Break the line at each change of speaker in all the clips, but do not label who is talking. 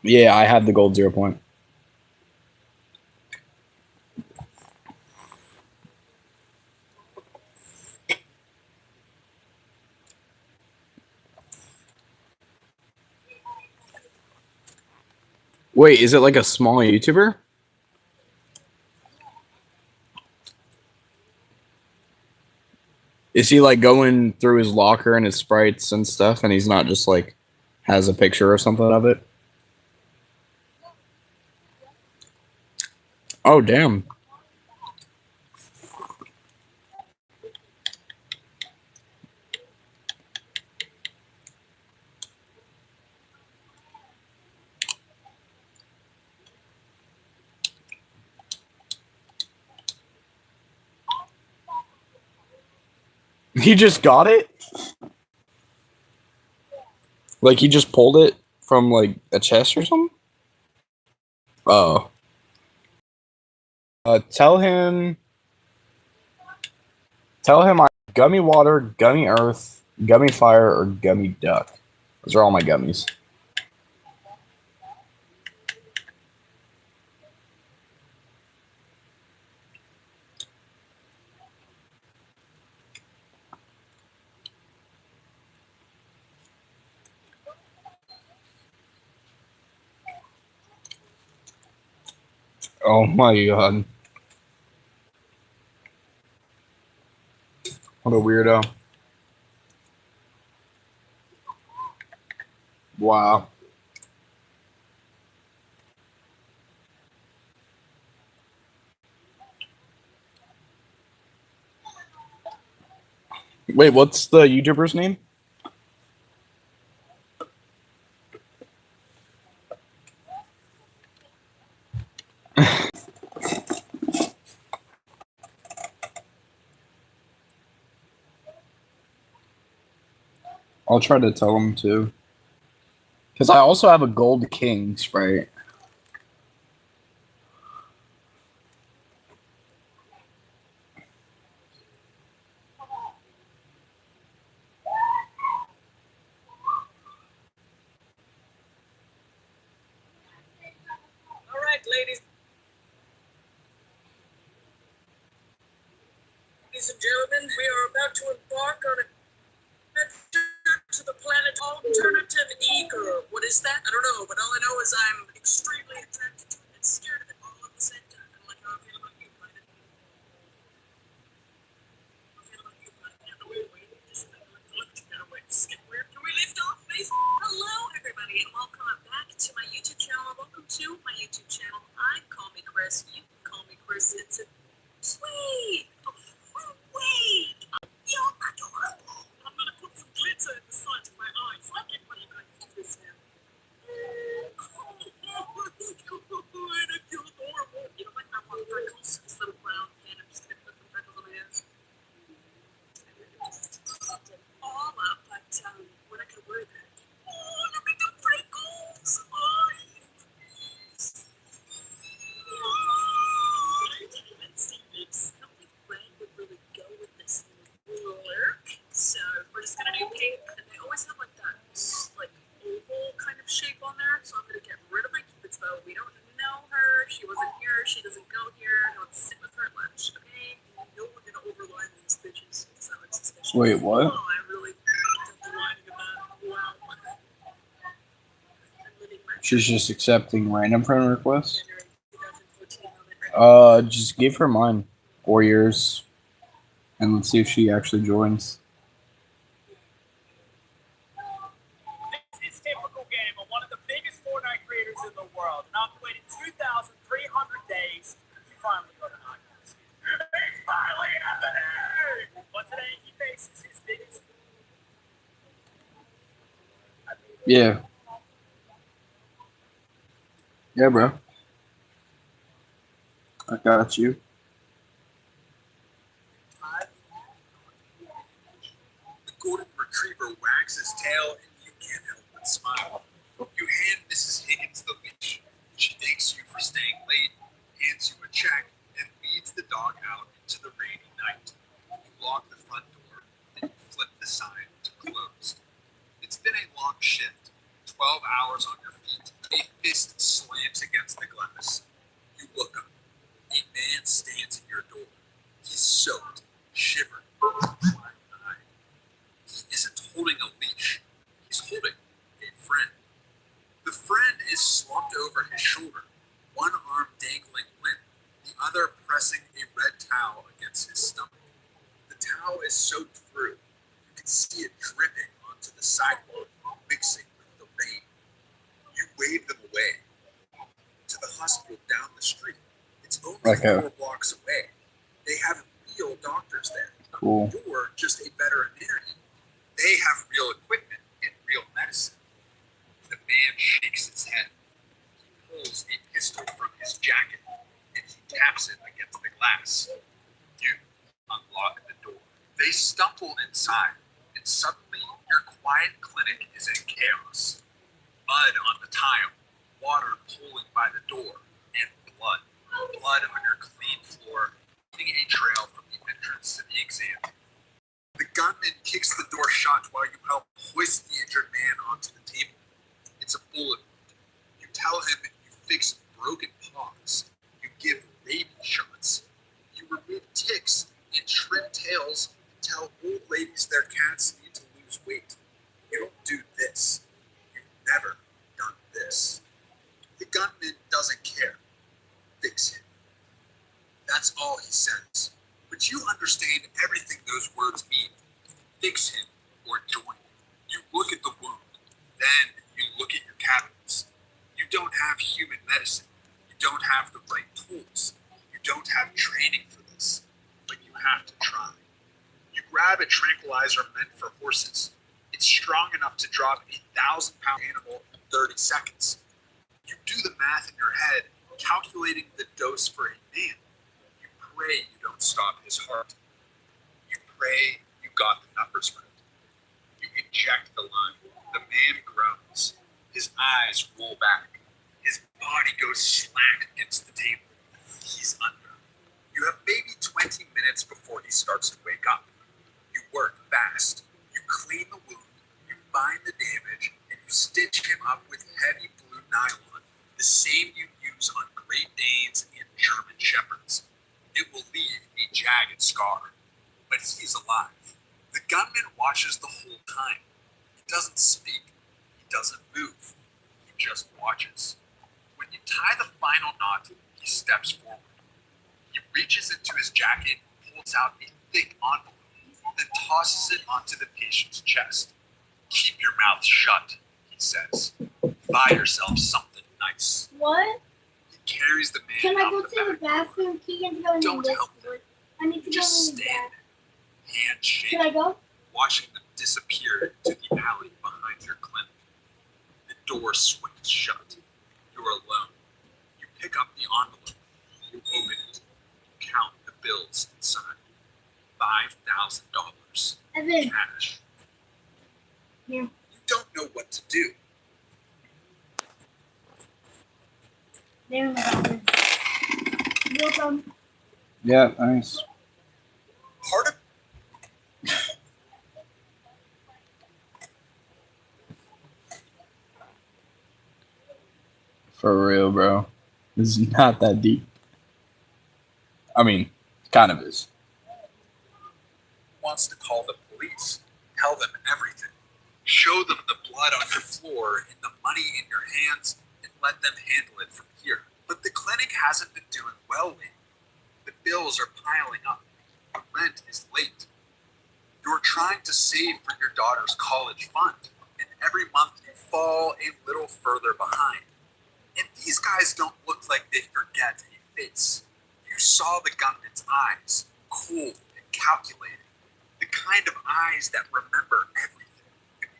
Yeah, I have the gold 0 point. Wait, is it like a small YouTuber? Is he like going through his locker and his sprites and stuff, and he's not just like has a picture or something of it? Oh, damn. He just got it? Like he just pulled it from like a chest or something? Oh. Tell him I gummy water, gummy earth, gummy fire, or gummy duck. Those are all my gummies. Oh my god. What a weirdo. Wow. Wait, what's the YouTuber's name? I'll try to tell him too. Because I also have a gold king sprite.
All right, ladies and gentlemen, we are about to embark on a adventure to the planet Alternative Eager. What is that? I don't know, but all I know is I'm extremely attracted to it and scared of it all at the same time. I don't like how I feel about you, planet. I feel about you, planet. Wait, just wait, skip weird. Can we lift off, please? Hello, everybody, and welcome back to my YouTube channel. Welcome to my YouTube channel. Call me Chris. You can call me Chris. It's a sweet. Wait! You're adorable! I'm gonna put some glitter in the side of my eyes. I get what you guys do this now. Oh my god, I feel adorable. You know what? I want freckles. This little brown pen. I'm just gonna put some freckles on my ass. All up, but we're not gonna wear that. Oh, look at the freckles! So we're just gonna do pink, and they always have like that like oval kind of shape on there. So I'm gonna get rid of my Cupid's bow. We don't know her. She wasn't here. She doesn't go here. Don't sit with her at lunch. Okay? No, we're gonna overline these bitches. So it's suspicious.
Wait, what?
Oh, I really did the lining about. Wow.
She's just accepting random friend requests? Just give her mine. 4 years. And let's see if she actually joins.
This is typical game of one of the biggest Fortnite creators in the world. And after waiting 2,300 days, he finally got an icon. He's finally happening! But today he faces his biggest.
Yeah. Yeah, bro. I got you.
The golden retriever wags his tail, and you can't help but smile. You hand Mrs. Higgins the leash. She thanks you for staying late, hands you a check, and leads the dog out into the rainy night. You lock the front door, then you flip the sign to closed. It's been a long shift, 12 hours on your feet, a fist is slumped over his shoulder, one arm dangling limp, the other pressing a red towel against his stomach. The towel is soaked through. You can see it dripping onto the sidewalk, mixing with the rain. You wave them away. To the hospital down the street. It's only
Okay.
4 blocks away. They have real doctors there.
Cool.
You're just a veterinarian. They have real equipment and real medicine. The man shakes his head. He pulls a pistol from his jacket and he taps it against the glass. You unlock the door. They stumble inside, and suddenly your quiet clinic is in chaos. Mud on the tile, water pooling by the door, and blood. Blood on your clean floor, leaving a trail from the entrance to the exam. The gunman kicks the door shut while you help hoist the injured man onto the table. It's a bullet wound. You tell him you fix broken paws. You give baby shots. You remove ticks and trim tails and tell old ladies their cats need to lose weight. You don't do this. You've never done this. The gunman doesn't care. Fix him. That's all he says. But you understand everything those words mean. Fix him or join him. You look at the wound. Then you look at your cabinets. You don't have human medicine. You don't have the right tools. You don't have training for this. But you have to try. You grab a tranquilizer meant for horses. It's strong enough to drop a 1,000-pound animal in 30 seconds. You do the math in your head, calculating the dose for a man. You pray you don't stop his heart. You pray you got the numbers right. You inject the line. The man groans. His eyes roll back. His body goes slack against the table. He's under. You have maybe 20 minutes before he starts to wake up. You work fast. You clean the wound. You bind the damage, and you stitch him up with heavy blue nylon, the same you use on Great Danes and German Shepherds. It will leave a jagged scar, but he's alive. The gunman watches the whole time. He doesn't speak. He doesn't move. He just watches. When you tie the final knot, he steps forward. He reaches into his jacket and pulls out a thick envelope, then tosses it onto the patient's chest. Keep your mouth shut, he says. Buy yourself something nice.
What?
He carries the man
Can I
out
go
the
to the
back.
bathroom? Keegan's going in
Don't
this
help
one. I need to
Just
go in the
stand
bathroom.
there, hand
Should I
shaking,
go?
watching them disappear into the alley behind your clinic. The door swings shut. You're alone. You pick up the envelope. You open it. You count the bills inside. $5,000
Evan,
cash.
here.
You don't know what to do.
They're in the bathroom. Welcome.
Yeah, nice.
Part of
For real, bro. This is not that deep. I mean, kind of is.
wants to call the police. Tell them everything. Show them the blood on your floor and the money in your hands and let them handle it from here. But the clinic hasn't been doing well lately. The bills are piling up. The rent is late. You're trying to save for your daughter's college fund, and every month you fall a little further behind. And these guys don't look like they forget a face. You saw the gunman's eyes, cold and calculating. The kind of eyes that remember everything.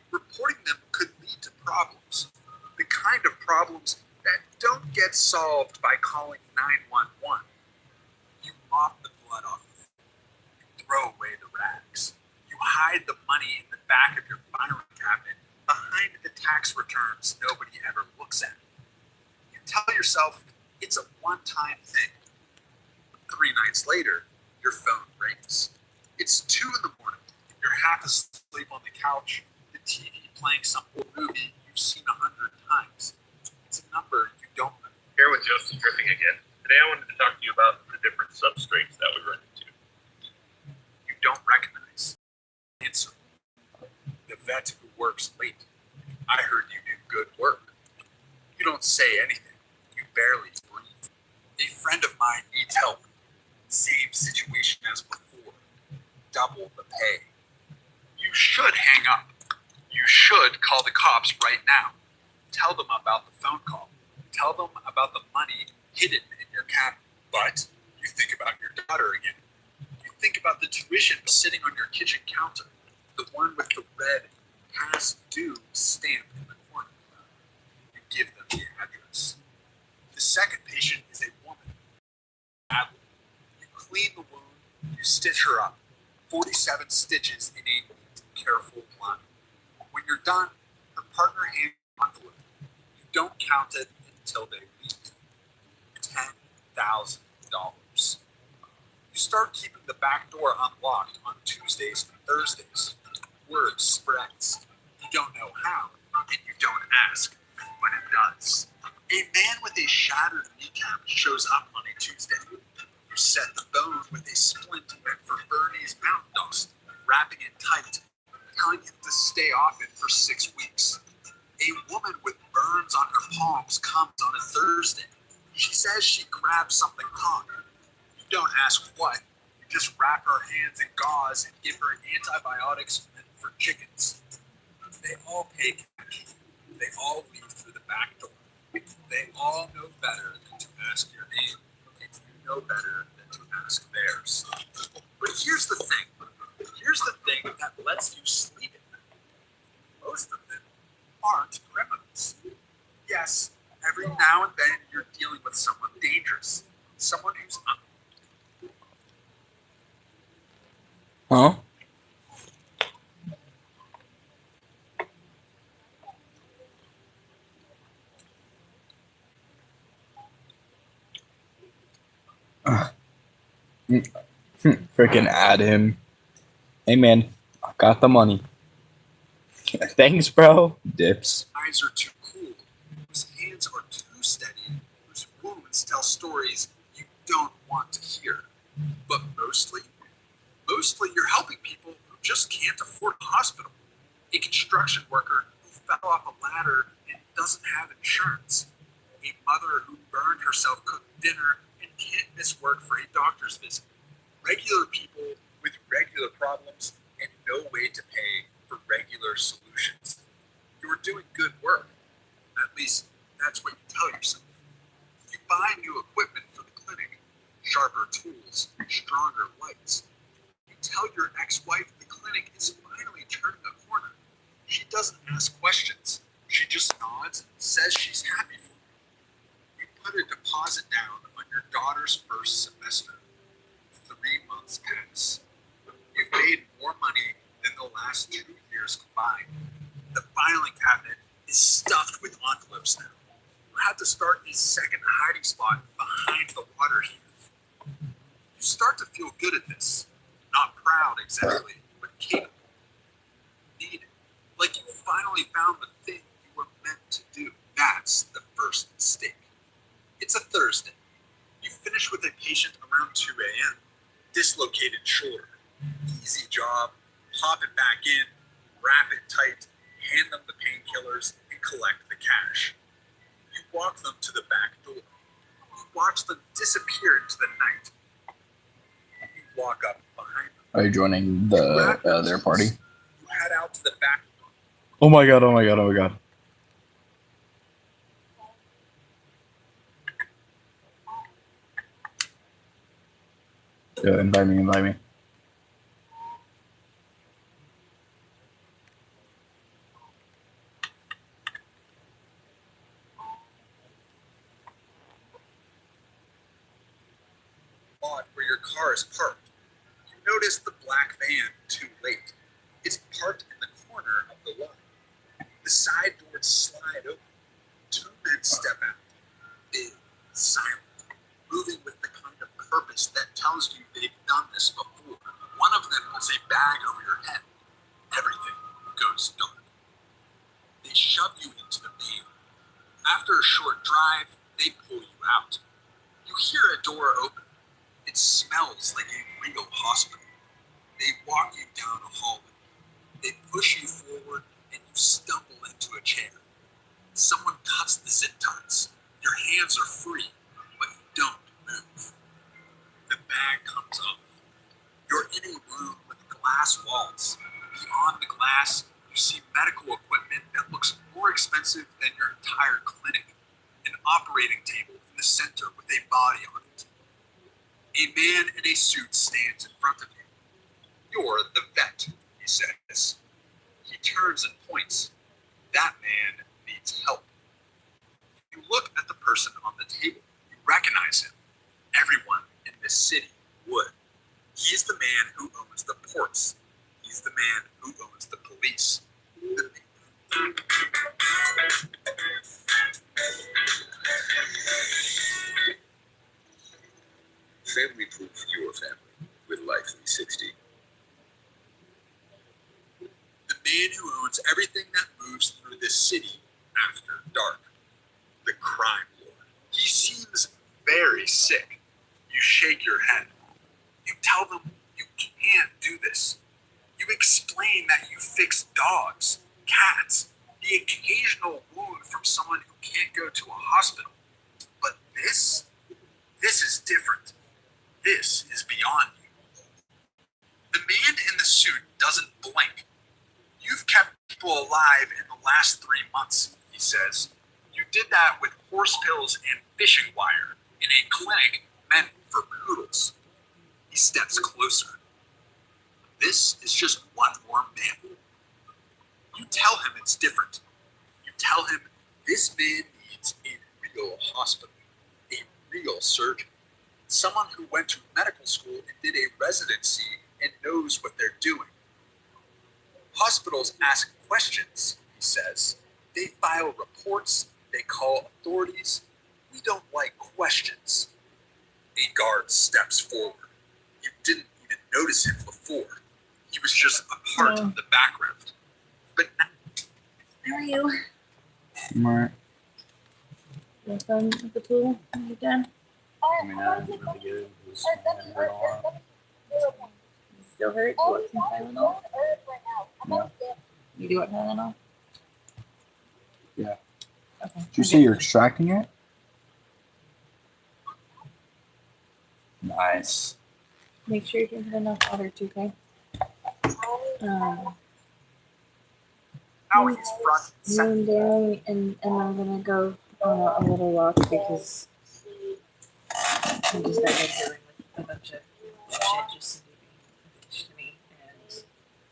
Reporting them could lead to problems. The kind of problems that don't get solved by calling 911. You mop the blood off the floor. You throw away the rags. You hide the money in the back of your filing cabinet behind the tax returns nobody ever looks at. You tell yourself it's a one-time thing. 3 nights later, your phone rings. It's 2 in the morning. You're half asleep on the couch, the TV playing some old movie you've seen 100 times. It's a number you don't know.
Here with Joseph Dripping again. Today I wanted to talk to you about the different substrates that we run into.
You don't recognize. Answer. The vet who works late. I heard you do good work. You don't say anything. You barely breathe. A friend of mine needs help. Same situation as before. Double the pay. You should hang up. You should call the cops right now. Tell them about the phone call. Tell them about the money hidden in your cabinet. But you think about your daughter again. You think about the tuition sitting on your kitchen counter. The one with the red past due stamp in the corner. You give them the address. The second patient is a woman. Badly. You clean the wound. You stitch her up. 47 stitches in a neat, careful line. When you're done, her partner hands you an envelope. You don't count it until they leave. $10,000. You start keeping the back door unlocked on Tuesdays and Thursdays. Word spreads. You don't know how, and you don't ask, but it does. A man with a shattered kneecap shows up on a Tuesday. You set the bone with a splint meant for Bernie's mountain dust, wrapping it tight, telling him to stay off it for 6 weeks. A woman with burns on her palms comes on a Thursday. She says she grabbed something hot. You don't ask what. You just wrap her hands in gauze and give her antibiotics meant for chickens. They all pay cash. They all leave through the back door. They all know better than to ask your name, and you know better than to ask theirs. But here's the thing. Here's the thing that lets you sleep at night. Most of them aren't criminals. Yes, every now and then you're dealing with someone dangerous, someone who's
Huh? Freaking add him. Hey man, I got the money. Thanks, bro. Dips.
eyes are too cool, whose hands are too steady, whose wounds tell stories you don't want to hear. But mostly you're helping people who just can't afford a hospital. A construction worker who fell off a ladder and doesn't have insurance. A mother who burned herself cooking dinner and can't miss work for a doctor's visit. Regular people with regular problems and no way to pay for regular solutions. You're doing good work. At least that's what you tell yourself. You buy new equipment for the clinic, sharper tools, stronger lights. You tell your ex-wife the clinic is finally turning a corner. She doesn't ask questions. She just nods and says she's happy for you. You put a deposit down on your daughter's first semester. 3 months pass. You've made more money than the last 2 years combined. The filing cabinet is stuffed with envelopes now. You have to start a second hiding spot behind the water heater. You start to feel good at this. Not proud exactly, but capable. Needed. Like you finally found the thing you were meant to do. That's the first mistake. It's a Thursday. You finish with a patient around 2 a.m. Dislocated shoulder. Easy job. Pop it back in, wrap it tight, hand them the painkillers, and collect the cash. You walk them to the back door. You watch them disappear into the night. You walk up behind them.
Are you joining the their party?
You head out to the back door.
Oh my god, oh my god, oh my god. Yeah, invite me, invite me.
Where your car is parked. You notice the black van too late. It's parked in the corner of the lot. The side doors slide open. 2 men step out. Big, silent, moving with the kind of purpose that tells you they've done this before. One of them puts a bag over your head. Everything goes dark. They shove you into the van. After a short drive, they pull you out. You hear a door open. It smells like a real hospital. They walk you down a hallway. They push you forward and you stumble into a chair. Someone cuts the zip ties. hands are free, but you don't move. The bag comes off. You're in a room with glass walls. Beyond the glass, you see medical equipment that looks more expensive than your entire clinic. An operating table in the center with a body on it. A man in a suit stands in front of you. You're the vet, he says. He turns and points. That man needs help. You look at the person on the table. You recognize him. Everyone in this city would. He's the man who owns the ports. He's the man who owns the police.
Family proof your family with Life 360.
The man who owns everything that moves through this city after dark. The crime lord. He seems very sick. You shake your head. You tell them you can't do this. You explain that you fix dogs, cats, the occasional wound from someone who can't go to a hospital. But this is different. This is beyond you. The man in the suit doesn't blink. You've kept people alive in the last 3 months, he says. You did that with horse pills and fishing wire in a clinic meant for poodles. He steps closer. This is just one more man. You tell him it's different. You tell him this man needs a real hospital, a real surgeon, someone who went to medical school and did a residency and knows what they're doing. Hospitals ask questions, he says. They file reports. They call authorities. We don't like questions. A guard steps forward. You didn't even notice him before. He was just a part of the background. But now,
How are you?
Alright.
You have fun at the pool? Are you done?
I mean, I was really good. It was hurt a lot.
You still hurt? You want some Tylenol?
Yeah.
You do want Tylenol?
Yeah.
Okay.
Did you say you're extracting it? Nice.
Make sure you're drinking enough water too, okay?
now he's front and
You
center.
and Danny and I'm gonna go on a little walk because I'm just not dealing with a bunch of shit just to me and just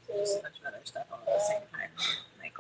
a bunch of other stuff all at the same time. Like,